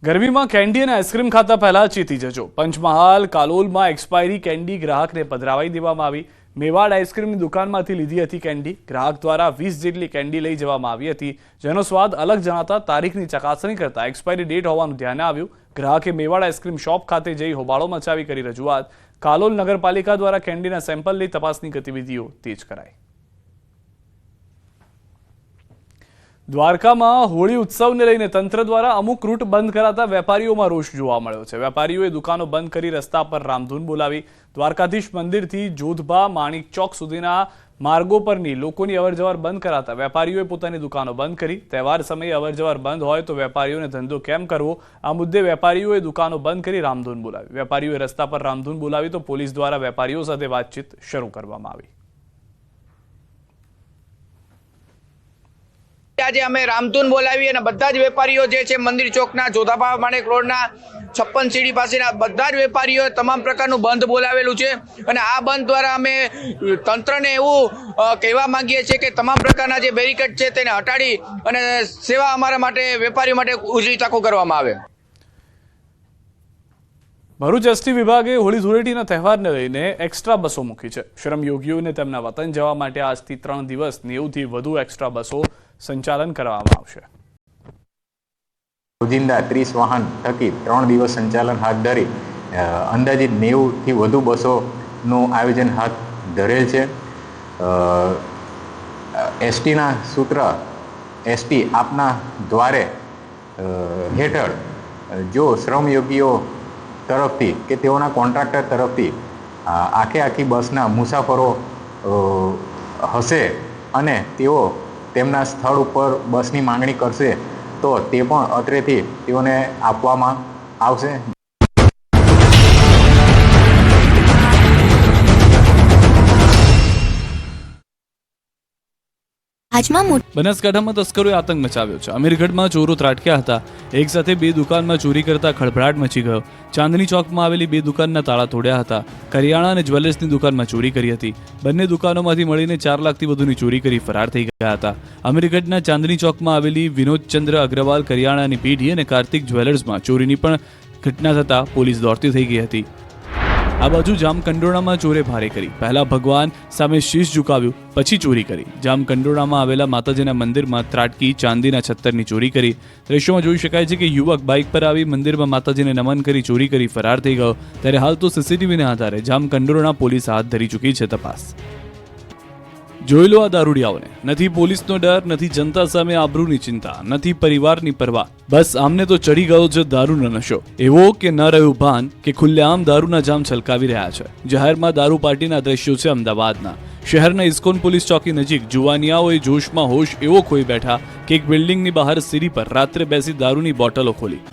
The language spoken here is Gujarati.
ગરમીમાં કેન્ડી અને આઈસ્ક્રીમ ખાતા પહેલા ચેતી જજો। પંચમહાલ કાલોલમાં એક્સપાયરી કેન્ડી ગ્રાહકને પધરાવી દેવામાં આવી। મેવાડ આઈસ્ક્રીમની દુકાનમાંથી લીધી હતી કેન્ડી। ગ્રાહક દ્વારા 20 જેટલી કેન્ડી લઈ જવામાં આવી હતી, જેનો સ્વાદ અલગ જણાતા તારીખની ચકાસણી કરતા એક્સપાયરી ડેટ હોવાનું ધ્યાને આવ્યું। ગ્રાહકે મેવાડ આઈસ્ક્રીમ શોપ ખાતે જઈ હોબાળો મચાવી કરી રજૂઆત। કાલોલ નગરપાલિકા દ્વારા કેન્ડીના સેમ્પલ લઈ તપાસની ગતિવિધિઓ તેજ કરાઈ। દ્વારકામાં હોળી ઉત્સવને લઈને તંત્ર દ્વારા અમુક રૂટ બંધ કરાતા વેપારીઓમાં રોષ જોવા મળ્યો છે। વેપારીઓએ દુકાનો બંધ કરી રસ્તા પર રામધૂન બોલાવી। દ્વારકાધીશ મંદિરથી જોધબા માણિક ચોક સુધીના માર્ગો પરની લોકોની અવરજવર બંધ કરાતા વેપારીઓએ પોતાની દુકાનો બંધ કરી। તહેવાર સમયે અવરજવર બંધ હોય તો વેપારીઓને ધંધો કેમ કરવો, આ મુદ્દે વેપારીઓએ દુકાનો બંધ કરી રામધૂન બોલાવી। વેપારીઓએ રસ્તા પર રામધૂન બોલાવી તો પોલીસ દ્વારા વેપારીઓ સાથે વાતચીત શરૂ કરવામાં આવી। આજે અમે રામધૂન બોલાવી અને બધા જ વેપારીઓ જે છે મંદિર ચોકના જોધાબા માણેક રોડના 56 સીડી પાસેના બધા જ વેપારીઓ તમામ પ્રકારનું બંધ બોલાવેલું છે અને આ બંધ દ્વારા અમે તંત્રને એવું કહેવા માંગીએ છીએ કે તમામ પ્રકારના જે બેરિકેડ છે તેને હટાડી અને સેવા અમારા માટે વેપારીઓ માટે ઉજળી તકો કરવામાં આવે। ભરૂચ એસટી વિભાગે હોળી ધૂળેટીના તહેવારને લઈને એક્સ્ટ્રા બસો મૂકી છે। શ્રમયોગીઓને તેમના વતન જવા માટે આજથી 3 દિવસ 90 થી વધુ એક્સ્ટ્રા બસો સંચાલન કરવામાં આવશે। રોજિંદા 30 વાહન થકી 3 દિવસ સંચાલન હાથ ધરી અંદાજિત 90 થી વધુ બસોનું આયોજન હાથ ધરેલ છે। એસટીના સૂત્ર એસટી આપના દ્વારે હેઠળ જો શ્રમયોગીઓ તરફથી કે તેઓના કોન્ટ્રાક્ટર તરફથી આખી બસના મુસાફરો હશે અને તેઓ તેમના સ્થળ ઉપર બસની માંગણી કરશે તો તે પણ અત્રેથી તેઓને આપવામાં આવશે। બનાસકાંઠામાં તસ્કરોએ આતંક મચાવ્યો છે। અમીરગઢમાં ચોરો ત્રાટક્યા હતા। એક સાથે 2 દુકાનમાં ચોરી કરતા ખળભળાટ મચી ગયો। ચાંદની ચોકમાં આવેલી 2 દુકાનના તાળા તોડ્યા હતા। કરિયાણા અને જ્વેલર્સની દુકાનમાં ચોરી કરી હતી। બંને દુકાનોમાંથી મળીને 4 લાખથી વધુની ચોરી કરી ફરાર થઈ ગયા હતા। અમીરગઢના ચાંદની ચોકમાં આવેલી વિનોદચંદ્ર અગ્રવાલ કરિયાણાની પેઢી અને કાર્તિક જ્વેલર્સમાં ચોરીની પણ ઘટના થતા પોલીસ દોડતી થઈ ગઈ હતી। આ બાજુ જામકંડોરણામાં ચોરે ભારે કરી। પહેલા ભગવાન સામે શીશ ઝુકાવ્યું, પછી ચોરી કરી। જામકંડોરણામાં આવેલા માતાજીના મંદિરમાં ત્રાટકી ચાંદીના છત્તરની ચોરી કરી। દ્રશ્યોમાં જોઈ શકાય છે કે યુવક બાઇક પર આવી મંદિરમાં માતાજીને નમન કરી ચોરી કરી ફરાર થઈ ગયો। ત્યારે હાલ તો સીસીટીવીના આધારે જામકંડોરણા પોલીસ હાથ ધરી ચૂકી છે તપાસ। જોઈ લો આ દારૂડિયાઓને, નથી પોલીસનો ડર, નથી જનતા સામે આબરૂની ચિંતા, નથી પરિવારની પરવા, બસ આમને તો ચડી ગયો છે દારૂનો નશો। એવો કે ન રહ્યું ભાન કે ખુલ્લેઆમ દારૂના જામ છલકાવી રહ્યા છે। જાહેરમાં દારૂ પાર્ટીના દ્રશ્યો છે અમદાવાદના। શહેરના ઇસ્કોન પોલીસ ચોકી નજીક જુવાનિયાઓએ જોશમાં હોશ એવો ખોઈ બેઠા કે એક બિલ્ડિંગની બહાર સીડી પર રાત્રે બેસી દારૂની બોટલો ખોલી।